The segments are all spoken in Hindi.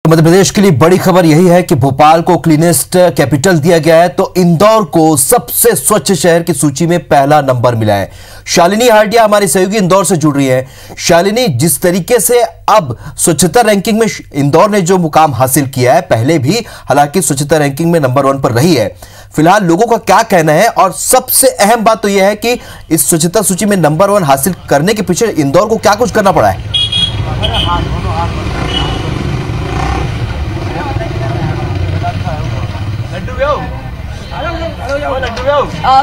मध्य प्रदेश के लिए बड़ी खबर यही है कि भोपाल को क्लीनेस्ट कैपिटल दिया गया है, तो इंदौर को सबसे स्वच्छ शहर की सूची में पहला नंबर मिला है। शालिनी हार्डिया हमारी सहयोगी इंदौर से जुड़ रही है। शालिनी, जिस तरीके से अब स्वच्छता रैंकिंग में इंदौर ने जो मुकाम हासिल किया है, पहले भी हालांकि स्वच्छता रैंकिंग में नंबर 1 पर रही है, फिलहाल लोगों का क्या कहना है? और सबसे अहम बात तो यह है कि इस स्वच्छता सूची में नंबर 1 हासिल करने के पीछे इंदौर को क्या कुछ करना पड़ा है?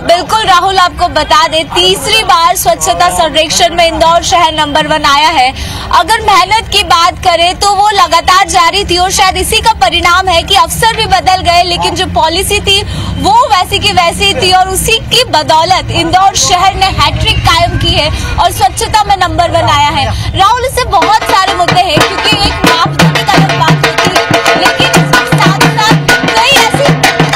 बिल्कुल राहुल, आपको बता दें तीसरी बार स्वच्छता सर्वेक्षण में इंदौर शहर नंबर 1 आया है। अगर मेहनत की बात करें तो वो लगातार जारी थी और शायद इसी का परिणाम है कि अफसर भी बदल गए, लेकिन जो पॉलिसी थी वो वैसी की वैसी थी और उसी की बदौलत इंदौर शहर ने हैट्रिक कायम की है और स्वच्छता में नंबर 1 आया है। राहुल, इससे बहुत सारे मुद्दे हैं क्योंकि एक मापदंड का अलग बात होती है, लेकिन इसके साथ साथ कई ऐसी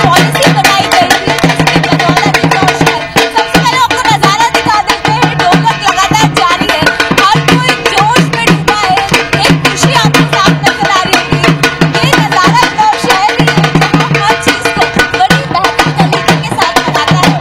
पॉलिसी बनाई गई थी जिसकी बदौलत इंदौर शहर, सबसे पहले आपको नजारा दिखा देते हैं। ठोकर लगातार जारी है, हर कोई जोश में डूबा है, एक खुशी आपके साथ नजर आ रही होगी। ये नजारा इंदौर शहर ही है जहाँ हर चीज को बड़ी बेहतर तरीके के साथ मनाता है।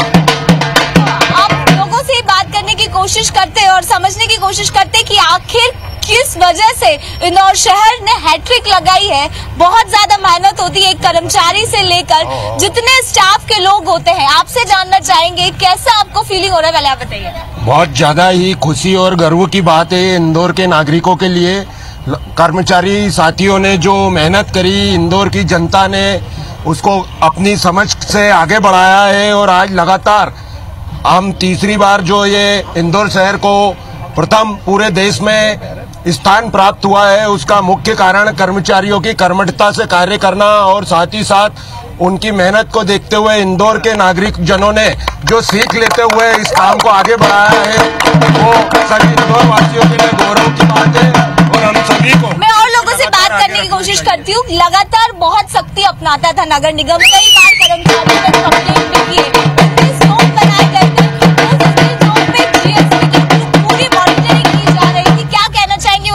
आप लोगों से बात करने की कोशिश करते हैं और समझने की कोशिश करते हैं कि आखिर किस वजह से इंदौर शहर ने हैट्रिक लगाई है। बहुत ज्यादा मेहनत होती है, एक कर्मचारी से लेकर जितने स्टाफ के लोग होते हैं। आपसे जानना चाहेंगे कैसा आपको फीलिंग हो रहा है, पहले आप बताइए। बहुत ज्यादा ही खुशी और गर्व की बात है इंदौर के नागरिकों के लिए। कर्मचारी साथियों ने जो मेहनत करी, इंदौर की जनता ने उसको अपनी समझ से आगे बढ़ाया है और आज लगातार हम तीसरी बार जो ये इंदौर शहर को प्रथम पूरे देश में स्थान प्राप्त हुआ है, उसका मुख्य कारण कर्मचारियों की कर्मठता से कार्य करना और साथ ही साथ उनकी मेहनत को देखते हुए इंदौर के नागरिक जनों ने जो सीख लेते हुए इस काम को आगे बढ़ाया है, वो सभी इंदौर वासियों के लिए गौरव की बात है। और हम सभी को, मैं और लोगों से बात करने की कोशिश करती हूँ, लगातार बहुत सख्ती अपनाता था नगर निगम, कई बार कर्मचारियों ने कंप्लेंट भी किए, बनाए गए थे,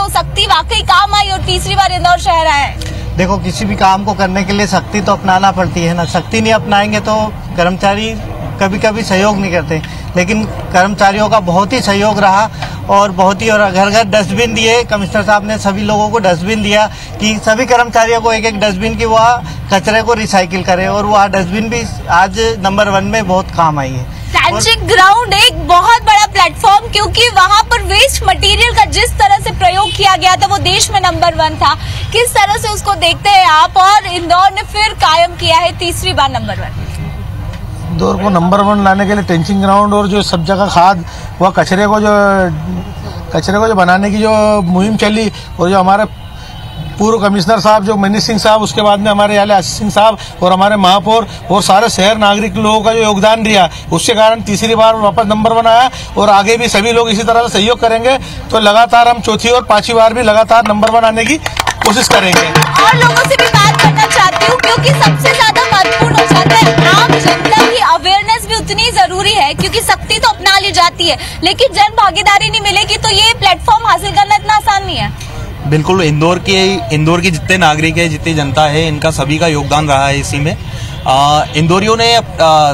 सख्ती वाकई काम आई और तीसरी बार इंदौर शहर आया है। देखो, किसी भी काम को करने के लिए सख्ती तो अपनाना पड़ती है ना। सख्ती नहीं अपनाएंगे तो कर्मचारी कभी कभी सहयोग नहीं करते, लेकिन कर्मचारियों का बहुत ही सहयोग रहा और बहुत ही, और घर घर डस्टबिन दिए। कमिश्नर साहब ने सभी लोगों को डस्टबिन दिया कि सभी कर्मचारियों को एक एक डस्टबिन की वह कचरे को रिसाइकिल करे, और वह डस्टबिन भी आज नंबर 1 में बहुत काम आई है। ट्रेंचिंग ग्राउंड एक बहुत बड़ा प्लेटफॉर्म, क्योंकि वहाँ पर वेस्ट मटेरियल का जिस तरह से प्रयोग किया गया था वो देश में नंबर 1 था। किस तरह से उसको देखते हैं आप? और इंदौर ने फिर कायम किया है तीसरी बार नंबर 1। इंदौर को नंबर 1 लाने के लिए ट्रेंचिंग ग्राउंड और जो सब जगह खाद, वह कचरे को जो बनाने की जो मुहिम चली, और जो हमारे पूर्व कमिश्नर साहब जो मनीष सिंह साहब, उसके बाद में हमारे याले आशीष सिंह साहब और हमारे महापौर और सारे शहर नागरिक लोगों का जो योगदान दिया, उसके कारण तीसरी बार वापस नंबर 1 आया। और आगे भी सभी लोग इसी तरह से सहयोग करेंगे तो लगातार हम चौथी और पांचवी बार भी लगातार नंबर 1 आने की कोशिश करेंगे। और लोगों से भी बात करना चाहती हूँ, क्योंकि सबसे ज्यादा महत्वपूर्ण हो जाता है आम जनता की अवेयरनेस भी उतनी जरूरी है, क्योंकि सख्ती तो अपना ली जाती है लेकिन जन भागीदारी नहीं मिलेगी तो ये प्लेटफॉर्म हासिल करना इतना आसान नहीं है। बिल्कुल, इंदौर की जितने नागरिक है, जितनी जनता है, इनका सभी का योगदान रहा है इसी में। इंदौरियों ने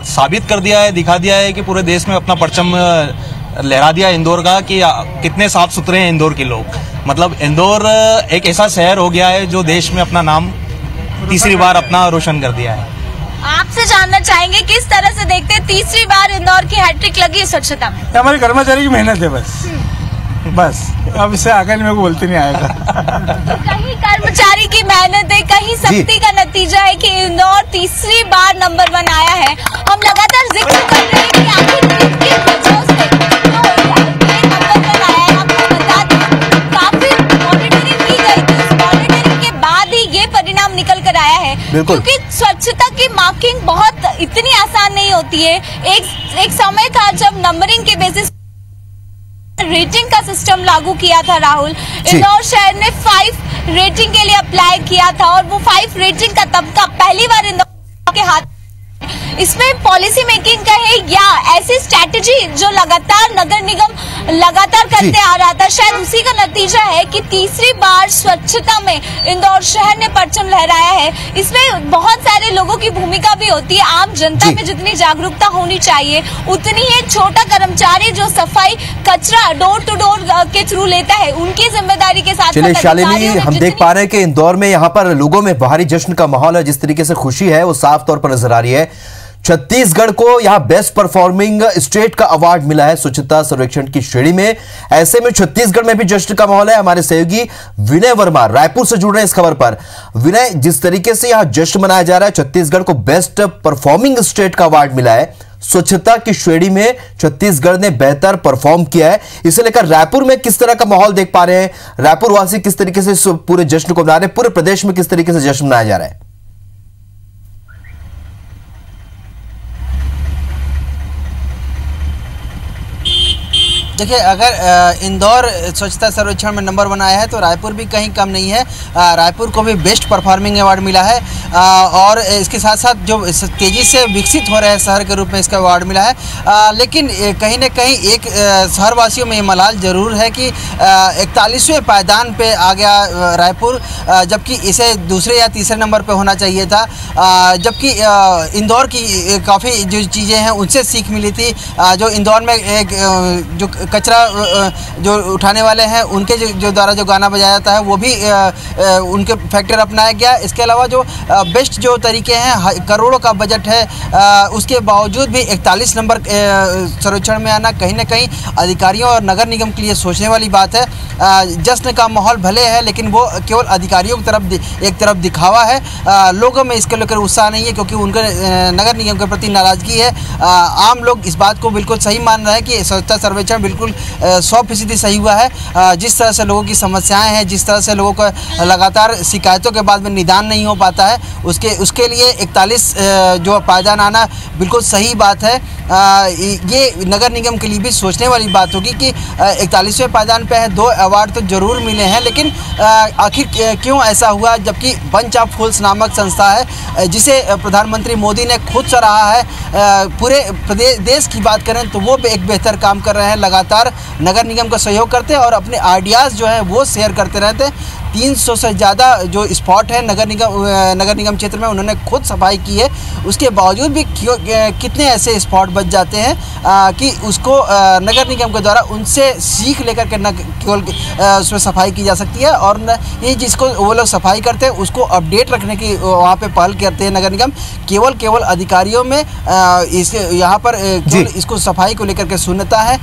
साबित कर दिया है, दिखा दिया है कि पूरे देश में अपना परचम लहरा दिया इंदौर का कि कितने साफ सुथरे हैं इंदौर के लोग। मतलब इंदौर एक ऐसा शहर हो गया है जो देश में अपना नाम तीसरी बार अपना रोशन कर दिया है। आपसे जानना चाहेंगे किस तरह से देखते हैं तीसरी बार इंदौर की हैट्रिक लगी स्वच्छता में? हमारी कर्मचारी की मेहनत है बस अब इससे आगे मेरे को बोलते नहीं आएगा। कहीं कर्मचारी की मेहनत है, कहीं सख्ती का नतीजा है कि इंदौर तीसरी बार नंबर 1 आया है। हम लगातार जिक्र कर रहे हैं कि आखिर किस वजह से ये नंबर 1 आया है। आपको बता दें काफी मॉनिटरिंग की गई थी, उस मॉनिटरिंग के बाद ही ये परिणाम निकल कर आया है, क्योंकि स्वच्छता की मार्किंग बहुत इतनी आसान नहीं होती है। एक समय था जब नंबरिंग के बेसिस रेटिंग का सिस्टम लागू किया था राहुल। इंदौर शहर ने 5 रेटिंग के लिए अप्लाई किया था और वो 5 रेटिंग का तबका पहली बार इंदौर के हाथ इसमें पॉलिसी मेकिंग का है या ऐसी स्ट्रैटेजी जो लगातार नगर निगम लगातार करते आ रहा था, शायद उसी का नतीजा है कि तीसरी बार स्वच्छता में इंदौर शहर ने परचम लहराया है। इसमें बहुत सारे लोगों की भूमिका भी होती है। आम जनता में जितनी जागरूकता होनी चाहिए उतनी ही छोटा कर्मचारी जो सफाई कचरा डोर टू डोर के थ्रू लेता है उनकी जिम्मेदारी के साथ। चलिए शालिनी, हम देख पा रहे हैं कि इंदौर में यहाँ पर लोगों में भारी जश्न का माहौल है, जिस तरीके से खुशी है वो साफ तौर पर नजर आ रही है। छत्तीसगढ़ को यहां बेस्ट परफॉर्मिंग स्टेट का अवार्ड मिला है स्वच्छता सर्वेक्षण की श्रेणी में। ऐसे में छत्तीसगढ़ में भी जश्न का माहौल है। हमारे सहयोगी विनय वर्मा रायपुर से जुड़ रहे हैं इस खबर पर। विनय, जिस तरीके से यहां जश्न मनाया जा रहा है, छत्तीसगढ़ को बेस्ट परफॉर्मिंग स्टेट का अवार्ड मिला है, स्वच्छता की श्रेणी में छत्तीसगढ़ ने बेहतर परफॉर्म किया है। इसे लेकर रायपुर में किस तरह का माहौल देख पा रहे हैं? रायपुर वासी किस तरीके से पूरे जश्न को मना रहे हैं? पूरे प्रदेश में किस तरीके से जश्न मनाया जा रहा है? देखिए, अगर इंदौर स्वच्छता सर्वेक्षण में नंबर 1 आया है तो रायपुर भी कहीं कम नहीं है। रायपुर को भी बेस्ट परफॉर्मिंग अवार्ड मिला है और इसके साथ साथ जो तेज़ी से विकसित हो रहे हैं शहर के रूप में इसका अवार्ड मिला है। लेकिन कहीं न कहीं एक शहरवासियों में ये मलाल ज़रूर है कि 41वें पायदान पे आ गया रायपुर, जबकि इसे दूसरे या तीसरे नंबर पे होना चाहिए था। जबकि इंदौर की काफ़ी जो चीज़ें हैं उनसे सीख मिली थी। जो इंदौर में एक जो कचरा जो उठाने वाले हैं उनके जो द्वारा जो गाना बजाया जाता है वो भी उनके फैक्टर अपनाया गया। इसके अलावा जो बेस्ट जो तरीके हैं, करोड़ों का बजट है, उसके बावजूद भी 41 नंबर सर्वेक्षण में आना कहीं ना कहीं अधिकारियों और नगर निगम के लिए सोचने वाली बात है। जश्न का माहौल भले है लेकिन वो केवल अधिकारियों की एक तरफ दिखावा है। लोगों में इसके लेकर उत्साह नहीं है क्योंकि उनके नगर निगम के प्रति नाराज़गी है। आम लोग इस बात को बिल्कुल सही मान रहे हैं कि स्वच्छता सर्वेक्षण बिल्कुल 100% सही हुआ है। जिस तरह से लोगों की समस्याएं हैं, जिस तरह से लोगों का लगातार शिकायतों के बाद में निदान नहीं हो पाता है, उसके लिए 41 जो पायदान आना बिल्कुल सही बात है। ये नगर निगम के लिए भी सोचने वाली बात होगी कि 41वें पायदान पे है, 2 अवार्ड तो जरूर मिले हैं, लेकिन आखिर क्यों ऐसा हुआ? जबकि बंच ऑफ फूल्स नामक संस्था है जिसे प्रधानमंत्री मोदी ने खुद सराहा है। पूरे देश की बात करें तो वो एक बेहतर काम कर रहे हैं, लगातार नगर निगम का सहयोग करते हैं और अपने आइडियाज़ जो हैं वो शेयर करते रहते हैं। 300 से ज़्यादा जो स्पॉट है नगर निगम क्षेत्र में उन्होंने खुद सफाई की है। उसके बावजूद भी कितने ऐसे स्पॉट बच जाते हैं कि उसको नगर निगम के द्वारा उनसे सीख लेकर के न केवल उसमें सफाई की जा सकती है और ये जिसको वो लोग सफाई करते हैं उसको अपडेट रखने की वहाँ पे पहल करते हैं नगर निगम। केवल अधिकारियों में यहाँ पर इसको सफाई को लेकर के शून्यता है।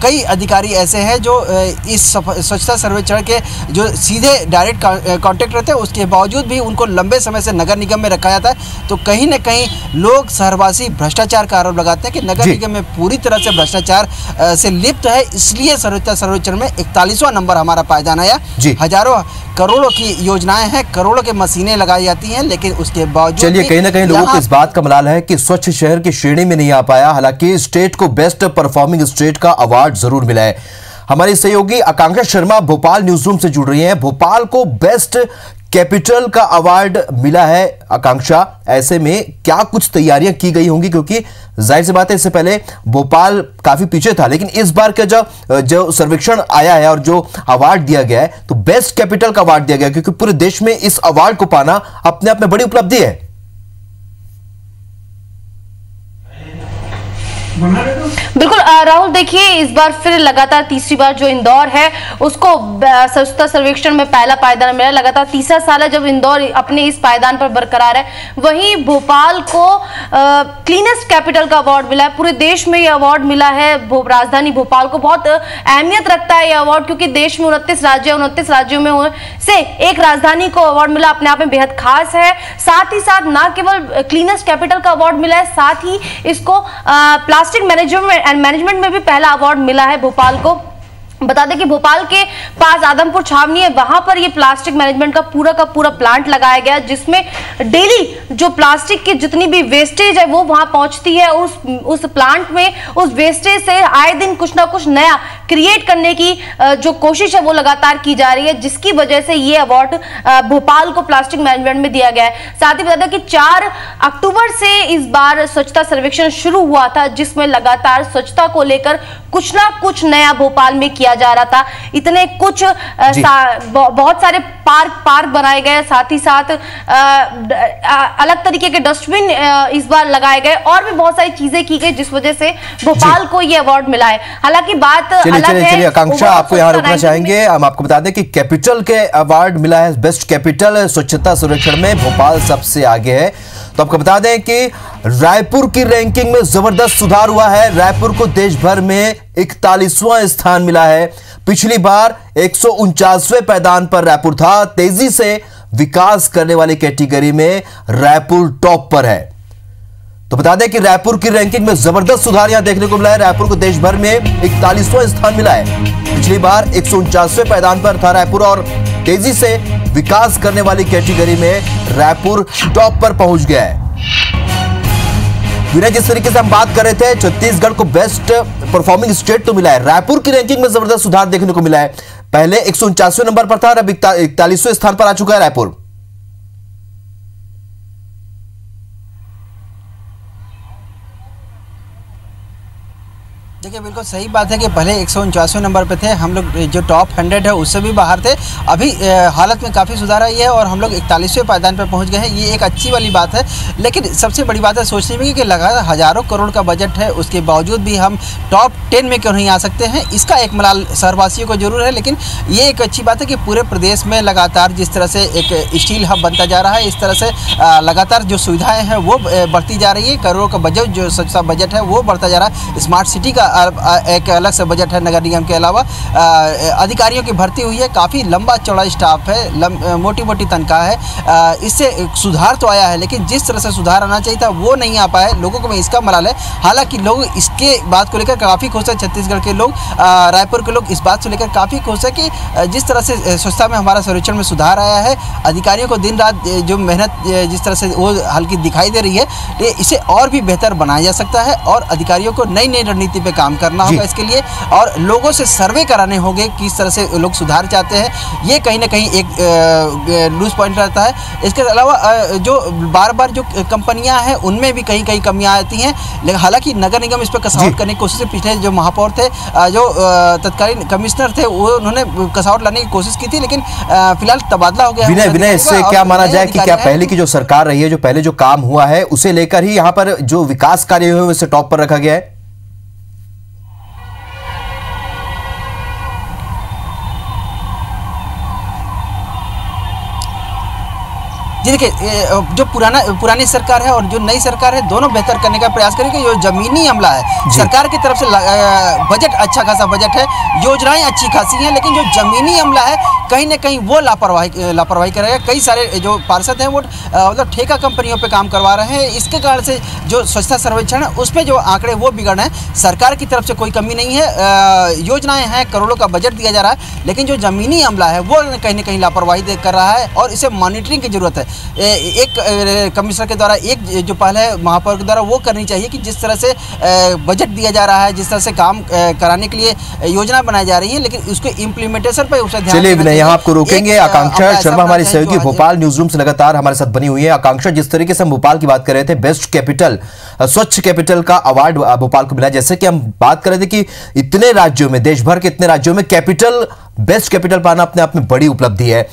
कई अधिकारी ऐसे हैं जो इस स्वच्छता सर्वेक्षण के जो सीधे डायरेक्ट कांटेक्ट रहते हैं, उसके बावजूद भी उनको लंबे समय से नगर निगम में रखा जाता है। तो कहीं न कहीं लोग शहरवासी भ्रष्टाचार का आरोप लगाते हैं कि नगर निगम में पूरी तरह से भ्रष्टाचार से लिप्त है, इसलिए स्वच्छता सर्वेक्षण में 41वां नंबर हमारा पायदान आया। हजारों करोड़ों की योजनाएं हैं, करोड़ों की मशीनें लगाई जाती हैं, लेकिन उसके बावजूद चलिए कहीं ना कहीं लोगों को इस बात का मलाल है कि स्वच्छ शहर की श्रेणी में नहीं आ पाया। हालांकि स्टेट को बेस्ट परफॉर्मिंग स्टेट का अवार्ड जरूर मिला है। हमारी सहयोगी आकांक्षा शर्मा भोपाल न्यूज रूम से जुड़ रही हैं। भोपाल को बेस्ट कैपिटल का अवार्ड मिला है। आकांक्षा, ऐसे में क्या कुछ तैयारियां की गई होंगी, क्योंकि जाहिर सी बात है इससे पहले भोपाल काफी पीछे था, लेकिन इस बार का जो सर्वेक्षण आया है और जो अवार्ड दिया गया है तो बेस्ट कैपिटल का अवार्ड दिया गया, क्योंकि पूरे देश में इस अवार्ड को पाना अपने आप में बड़ी उपलब्धि है। बिल्कुल राहुल, देखिए इस बार फिर लगातार तीसरी बार जो इंदौर है उसको स्वच्छता सर्वेक्षण में पहला पायदान मिला। लगातार तीसरा साल है जब इंदौर अपने इस पायदान पर बरकरार है। वहीं भोपाल को क्लीनेस्ट कैपिटल का अवार्ड मिला है। पूरे देश में यह अवार्ड मिला है। राजधानी भोपाल को बहुत अहमियत रखता है यह अवार्ड, क्योंकि देश में 29 राज्यों में से एक राजधानी को अवार्ड मिला, अपने आप में बेहद खास है। साथ ही साथ न केवल क्लीनेस्ट कैपिटल का अवार्ड मिला है, साथ ही इसको प्लास्टिक मैनेजमेंट में भी पहला अवार्ड मिला है भोपाल को। बता दें कि भोपाल के पास आदमपुर छावनी है, वहां पर ये प्लास्टिक मैनेजमेंट का पूरा प्लांट लगाया गया, जिसमें डेली जो प्लास्टिक की जितनी भी वेस्टेज है वो वहां पहुंचती है। उस प्लांट में उस वेस्टेज से आए दिन कुछ ना कुछ नया क्रिएट करने की जो कोशिश है वो लगातार की जा रही है, जिसकी वजह से ये अवार्ड भोपाल को प्लास्टिक मैनेजमेंट में दिया गया है। साथ ही बता दें कि 4 अक्टूबर से इस बार स्वच्छता सर्वेक्षण शुरू हुआ था, जिसमें लगातार स्वच्छता को लेकर कुछ ना कुछ नया भोपाल में किया जा रहा था। इतने कुछ बहुत सारे पार्क बनाए गए, साथ ही साथ अलग तरीके के डस्टबिन इस बार लगाए गए और भी बहुत सारी चीजें की गई, जिस वजह से भोपाल को ये अवार्ड मिला है। हालांकि बात अलग है। आकांक्षा, आपको यहाँ रोकना चाहेंगे। हम आपको बता दें कि कैपिटल के अवार्ड मिला है, बेस्ट कैपिटल स्वच्छता सर्वेक्षण में भोपाल सबसे आगे है। तो आपको बता दें कि रायपुर की रैंकिंग में जबरदस्त सुधार हुआ है। रायपुर को देश भर में 41वां स्थान मिला है। पिछली बार 149वें पायदान पर रायपुर था। तेजी से विकास करने वाली कैटेगरी में रायपुर टॉप पर है। तो बता दें कि रायपुर की रैंकिंग में जबरदस्त सुधार यहां देखने को मिला है। रायपुर को देश भर में 41वां स्थान मिला है। पिछली बार 149वें पायदान पर था रायपुर और तेजी से विकास करने वाली कैटेगरी में रायपुर टॉप पर पहुंच गया है। विनय, जिस तरीके से हम बात कर रहे थे, छत्तीसगढ़ को बेस्ट परफॉर्मिंग स्टेट तो मिला है। रायपुर की रैंकिंग में जबरदस्त सुधार देखने को मिला है। पहले 149वें नंबर पर था और अब 41वें स्थान पर आ चुका है रायपुर। देखिए, बिल्कुल सही बात है कि पहले 149वें नंबर पे थे हम लोग, जो टॉप 100 है उससे भी बाहर थे। अभी हालत में काफ़ी सुधार आई है और हम लोग 41वें पायदान पे पहुंच गए हैं। ये एक अच्छी वाली बात है, लेकिन सबसे बड़ी बात है सोचने में कि लगातार हज़ारों करोड़ का बजट है, उसके बावजूद भी हम टॉप 10 में क्यों नहीं आ सकते हैं। इसका एक मलाल शहरवासियों को जरूर है, लेकिन ये एक अच्छी बात है कि पूरे प्रदेश में लगातार जिस तरह से एक स्टील हब बनता जा रहा है, इस तरह से लगातार जो सुविधाएँ हैं वो बढ़ती जा रही है। करोड़ों का बजट, जो स्वच्छता बजट है वो बढ़ता जा रहा है। स्मार्ट सिटी का एक अलग से बजट है नगर निगम के अलावा। अधिकारियों की भर्ती हुई है, काफ़ी लंबा चौड़ा स्टाफ है, मोटी मोटी तनख्वाह है। इससे सुधार तो आया है, लेकिन जिस तरह से सुधार आना चाहिए था वो नहीं आ पाया। लोगों को मैं इसका मलाल है। हालांकि लोग इसके बात को लेकर काफ़ी खुश है। छत्तीसगढ़ के लोग, रायपुर के लोग इस बात को लेकर काफ़ी खुश है कि जिस तरह से स्वच्छता में हमारा सर्वेक्षण में सुधार आया है। अधिकारियों को दिन रात जो मेहनत जिस तरह से वो हल्की दिखाई दे रही है, इसे और भी बेहतर बनाया जा सकता है और अधिकारियों को नई नई रणनीति पे काम करना होगा इसके लिए, और लोगों से सर्वे कराने होंगे किस तरह से लोग सुधार चाहते हैं। ये कहीं ना कहीं एक लूज पॉइंट रहता है। इसके अलावा जो बार बार जो कंपनियां हैं उनमें भी कहीं कहीं कमियां आती हैं, लेकिन हालांकि नगर निगम इस पर कसावट करने की कोशिश, पिछले जो महापौर थे, जो तत्कालीन कमिश्नर थे, वो उन्होंने कसावट लाने की कोशिश की थी, लेकिन फिलहाल तबादला हो गया। विनय, इससे क्या माना जाए कि क्या पहले की जो सरकार रही है, जो पहले जो काम हुआ है उसे लेकर ही यहाँ पर जो विकास कार्य हुए उसे टॉप पर रखा गया है? जी देखिए, जो पुरानी सरकार है और जो नई सरकार है, दोनों बेहतर करने का प्रयास करेंगे। जो जमीनी अमला है, सरकार की तरफ से बजट अच्छा खासा बजट है, योजनाएं अच्छी खासी हैं, लेकिन जो जमीनी अमला है कहीं ना कहीं वो लापरवाही करेगा। कई सारे जो पार्षद हैं वो मतलब ठेका कंपनियों पे काम करवा रहे हैं। इसके कारण से जो स्वच्छता सर्वेक्षण है उसमें जो आंकड़े वो बिगड़ रहे हैं। सरकार की तरफ से कोई कमी नहीं है, योजनाएं हैं, करोड़ों का बजट दिया जा रहा है, लेकिन जो जमीनी अमला है वो कहीं ना कहीं लापरवाही कर रहा है और इसे मॉनिटरिंग की जरूरत है। एक कमिश्नर के द्वारा, एक जो पहले महापौर के द्वारा वो करनी चाहिए कि जिस तरह से बजट दिया जा रहा है, जिस तरह से काम कराने के लिए योजना बनाई जा रही है, लेकिन उसके इम्प्लीमेंटेशन पर उसे ध्यान देना चाहिए। यहाँ आपको रोकेंगे। आकांक्षा शर्मा हमारी सहयोगी भोपाल न्यूज रूम से लगातार हमारे साथ बनी हुई है। आकांक्षा, जिस तरीके से हम भोपाल की बात कर रहे थे, बेस्ट कैपिटल, स्वच्छ कैपिटल का अवार्ड भोपाल को मिला। जैसे कि हम बात कर रहे थे कि इतने राज्यों में, देश भर के इतने राज्यों में कैपिटल, बेस्ट कैपिटल पाना अपने आप में बड़ी उपलब्धि है।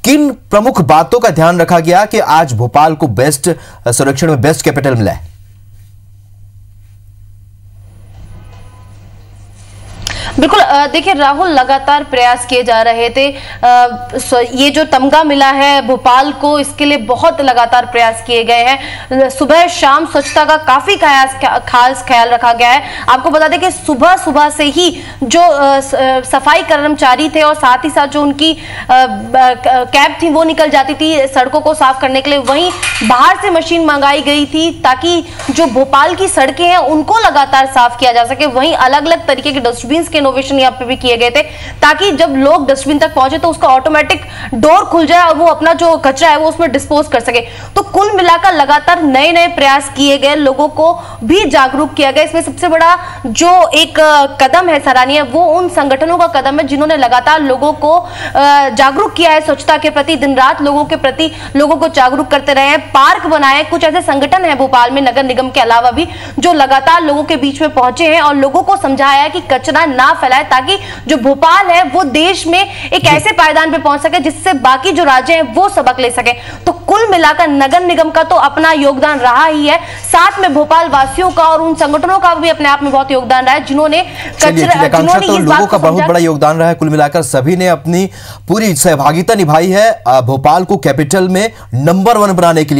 किन प्रमुख बातों का ध्यान रखा गया कि आज भोपाल को बेस्ट सर्वेक्षण में बेस्ट कैपिटल मिला है? बिल्कुल, देखिए राहुल, लगातार प्रयास किए जा रहे थे। ये जो तमगा मिला है भोपाल को, इसके लिए बहुत लगातार प्रयास किए गए हैं। सुबह शाम स्वच्छता का काफी खास ख्याल रखा गया है। आपको बता दें कि सुबह से ही जो सफाई कर्मचारी थे और साथ ही साथ जो उनकी कैब थी वो निकल जाती थी सड़कों को साफ करने के लिए। वहीं बाहर से मशीन मंगाई गई थी ताकि जो भोपाल की सड़कें हैं उनको लगातार साफ किया जा सके। वहीं अलग अलग तरीके के डस्टबिन के इनोवेशन यहाँ पे भी किए गए थे, ताकि जब लोग डस्टबिन तक पहुंचे तो उसका ऑटोमेटिक डोर खुल जाए और वो अपना जो कचरा है वो उसमें डिस्पोज कर सके। तो कुल मिलाकर लगातार नए नए प्रयास किए गए, लोगों को भी जागरूक किया गया। इसमें सबसे बड़ा जो एक कदम है सराहनीय, वो उन संगठनों का कदम है जिन्होंने लगातार लोगों को जागरूक किया है स्वच्छता के प्रति, दिन रात लोगों के प्रति लोगों को जागरूक करते रहे हैं। पार्क बनाए, कुछ ऐसे संगठन है भोपाल में नगर निगम के अलावा भी जो लगातार लोगों के बीच में पहुंचे हैं और लोगों को समझाया है कि कचरा ना फैलाए, ताकि जो भोपाल है वो देश में एक ऐसे पायदान पे पहुंच सके जिससे बाकी जो राज्य हैं वो सबक ले सके। तो कुल मिलाकर नगर निगम का तो अपना योगदान रहा ही है, साथ में भोपाल वासियों का और उन संगठनों का भी अपने आप में बहुत योगदान रहा है जिन्होंने तो लोगों का बहुत बड़ा योगदान रहा है। कुल मिलाकर सभी ने अपनी पूरी सहभागिता निभाई है भोपाल को कैपिटल में नंबर 1 बनाने के लिए।